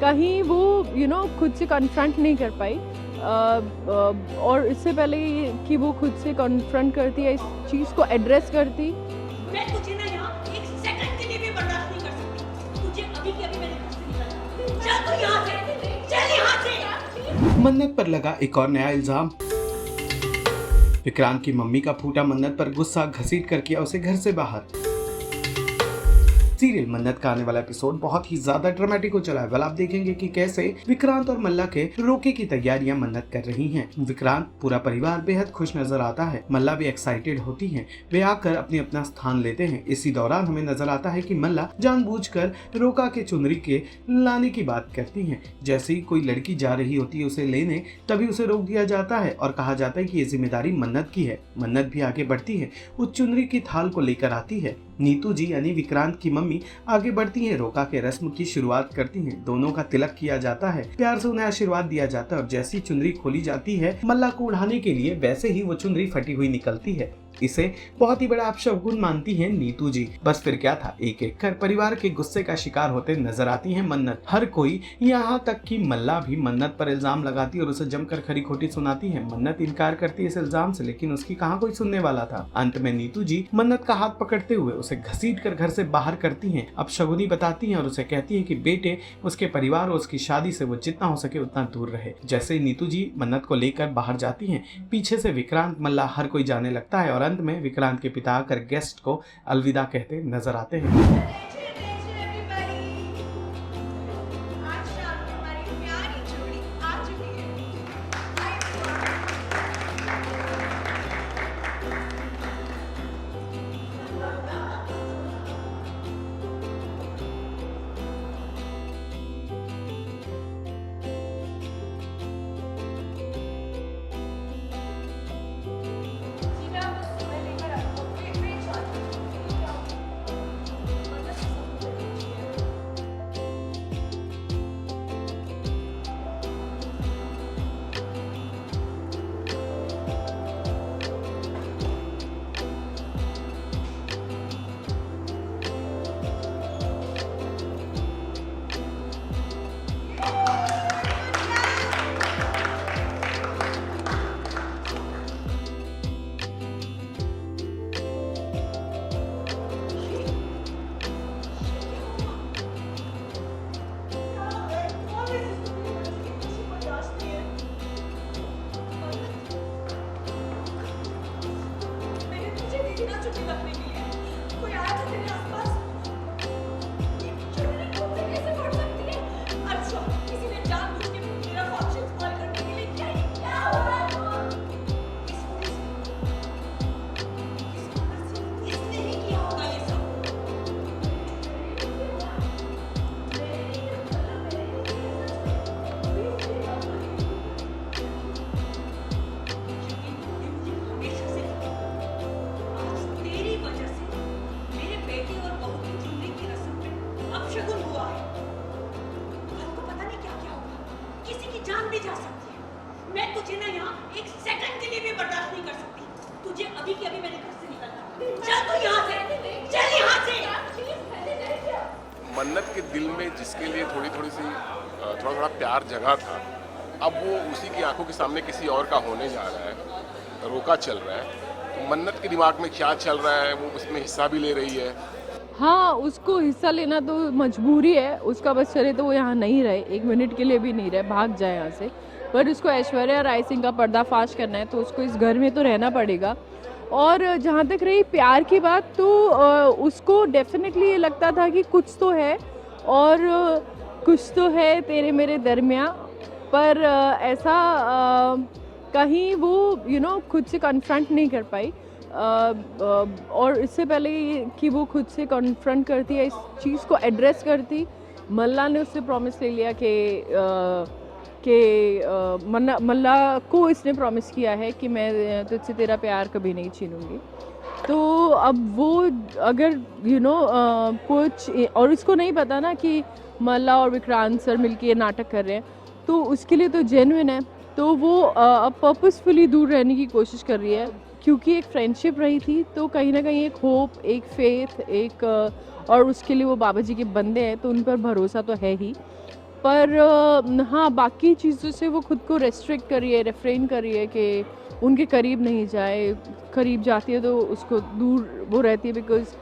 कहीं वो खुद से कन्फ्रंट नहीं कर पाई। और इससे पहले कि वो खुद से कन्फ्रंट करती या इस चीज़ को एड्रेस करती। मैं तुझे ना यहाँ एक सेकंड के लिए भी बर्दाश्त नहीं कर सकती। तुझे अभी के अभी मैंने घर से निकाला। चल तू यहाँ से, चल यहाँ से। मन्नत पर लगा एक और नया इल्जाम। विक्रांत की मम्मी का फूटा मन्नत पर गुस्सा, घसीट कर किया उसे घर से बाहर। सीरियल मन्नत का आने वाला एपिसोड बहुत ही ज्यादा ड्रामेटिक हो चला है। आप देखेंगे कि कैसे विक्रांत और मल्ला के रोके की तैयारियां मन्नत कर रही हैं। विक्रांत पूरा परिवार बेहद खुश नजर आता है, मल्ला भी एक्साइटेड होती है। वे आकर अपना स्थान लेते हैं। इसी दौरान हमें नजर आता है कि मल्ला जानबूझकर रोका के चुनरी के लाने की बात करती है। जैसे ही कोई लड़की जा रही होती है उसे लेने, तभी उसे रोक दिया जाता है और कहा जाता है कि ये जिम्मेदारी मन्नत की है। मन्नत भी आगे बढ़ती है, उस चुनरी की थाल को लेकर आती है। नीतू जी यानी विक्रांत की मम्मी आगे बढ़ती हैं, रोका के रस्म की शुरुआत करती हैं। दोनों का तिलक किया जाता है, प्यार से उन्हें आशीर्वाद दिया जाता है और जैसी चुनरी खोली जाती है मल्ला को उड़ाने के लिए, वैसे ही वो चुनरी फटी हुई निकलती है। इसे बहुत ही बड़ा अपशगुन मानती हैं नीतू जी। बस फिर क्या था, एक एक कर परिवार के गुस्से का शिकार होते नजर आती हैं मन्नत। हर कोई, यहाँ तक कि मल्ला भी मन्नत पर इल्जाम लगाती और उसे जमकर खरी खोटी सुनाती है। मन्नत इनकार करती है इस इल्जाम से, लेकिन उसकी कहाँ कोई सुनने वाला था। अंत में नीतू जी मन्नत का हाथ पकड़ते हुए उसे घसीट कर घर से बाहर करती हैं, अपशगुनी बताती हैं और उसे कहती है कि बेटे, उसके परिवार और उसकी शादी से वो जितना हो सके उतना दूर रहे। जैसे ही नीतू जी मन्नत को लेकर बाहर जाती हैं, पीछे से विक्रांत, मल्ला, हर कोई जाने लगता है और अंत में विक्रांत के पिता आकर गेस्ट को अलविदा कहते नजर आते हैं। मैं तुझे ना यहाँ एक सेकंड के लिए भी बर्दाश्त नहीं कर सकती। तुझे अभी के अभी मैंने घर से निकाला। चल तू यहाँ से, चल यहाँ से। मन्नत के दिल में जिसके लिए थोड़ा प्यार जगा था, अब वो उसी की आंखों के सामने किसी और का होने जा रहा है, रोका चल रहा है। तो मन्नत के दिमाग में क्या चल रहा है, वो उसमें हिस्सा भी ले रही है। हाँ, उसको हिस्सा लेना तो मजबूरी है उसका, बस चले तो वो यहाँ नहीं रहे, एक मिनट के लिए भी नहीं रहे, भाग जाए यहाँ से। पर उसको ऐश्वर्या राय सिंह का पर्दाफाश करना है तो उसको इस घर में तो रहना पड़ेगा। और जहाँ तक रही प्यार की बात, तो उसको डेफिनेटली ये लगता था कि कुछ तो है और कुछ तो है तेरे मेरे दरमियाँ, पर ऐसा कहीं वो खुद से कन्फ्रंट नहीं कर पाई। और इससे पहले कि वो खुद से कन्फ्रंट करती या इस चीज़ को एड्रेस करती, मल्ला ने उससे प्रॉमिस ले लिया कि मल्ला को इसने प्रॉमिस किया है कि मैं तुझसे तेरा प्यार कभी नहीं छीनूंगी। तो अब वो अगर कुछ, और इसको नहीं पता ना कि मल्ला और विक्रांत सर मिलके ये नाटक कर रहे हैं, तो उसके लिए तो जेन्युइन है। तो वो अब पर्पसफुली दूर रहने की कोशिश कर रही है, क्योंकि एक फ्रेंडशिप रही थी, तो कहीं ना कहीं एक होप, एक फेथ, एक और उसके लिए वो बाबा जी के बंदे हैं तो उन पर भरोसा तो है ही। पर हाँ, बाकी चीज़ों से वो खुद को रेस्ट्रिक्ट करिए, रेफ्रेन करिए कि उनके करीब नहीं जाए। करीब जाती है तो उसको दूर वो रहती है, because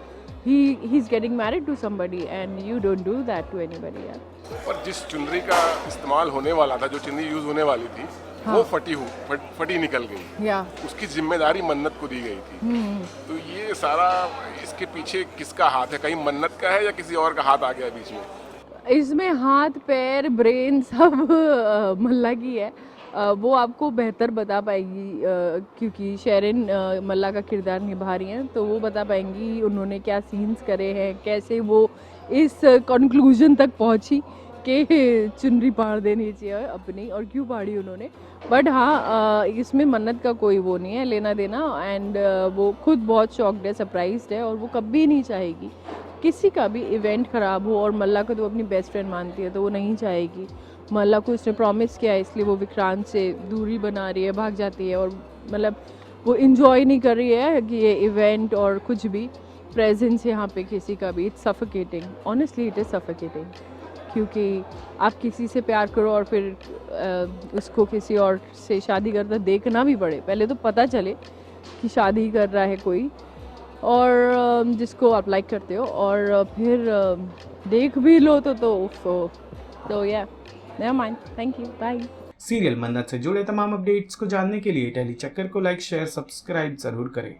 he is getting married to somebody and you don't do that to anybody यार। पर जिस चुनरी का इस्तेमाल होने वाला था, जो चुनरी यूज होने वाली थी, हाँ। वो फटी निकल गई। या उसकी जिम्मेदारी मन्नत को दी गई थी। तो ये सारा इसके पीछे किसका हाथ है? कहीं मन्नत का है या किसी और का हाथ आ गया बीच में? इसमें हाथ पैर ब्रेन सब मल्ला की है। वो आपको बेहतर बता पाएगी, क्योंकि शेरिन मल्ला का किरदार निभा रही हैं, तो वो बता पाएंगी उन्होंने क्या सीन्स करे हैं, कैसे वो इस कंक्लूजन तक पहुंची कि चुनरी पाड़ देनी चाहिए अपनी, और क्यों पाड़ी उन्होंने। बट हाँ, इसमें मन्नत का कोई वो नहीं है लेना देना, एंड वो खुद बहुत शॉक्ड है, सरप्राइज्ड है, और वो कभी नहीं चाहेगी किसी का भी इवेंट ख़राब हो। और मल्ला को तो अपनी बेस्ट फ्रेंड मानती है, तो वो नहीं चाहेगी। मल्ला को उसने प्रॉमिस किया है, इसलिए वो विक्रांत से दूरी बना रही है, भाग जाती है, और मतलब वो इन्जॉय नहीं कर रही है कि ये इवेंट और कुछ भी प्रेजेंस यहाँ पे किसी का भी। It's suffocating, honestly it is suffocating, क्योंकि आप किसी से प्यार करो और फिर उसको किसी और से शादी करता देखना भी पड़े। पहले तो पता चले कि शादी कर रहा है कोई, और जिसको आप लाइक करते हो, और फिर देख भी लो तो या never mind, thank you, bye. Serial Mannat से जुड़े तमाम अपडेट्स को जानने के लिए टेली चक्कर को लाइक शेयर सब्सक्राइब जरूर करें।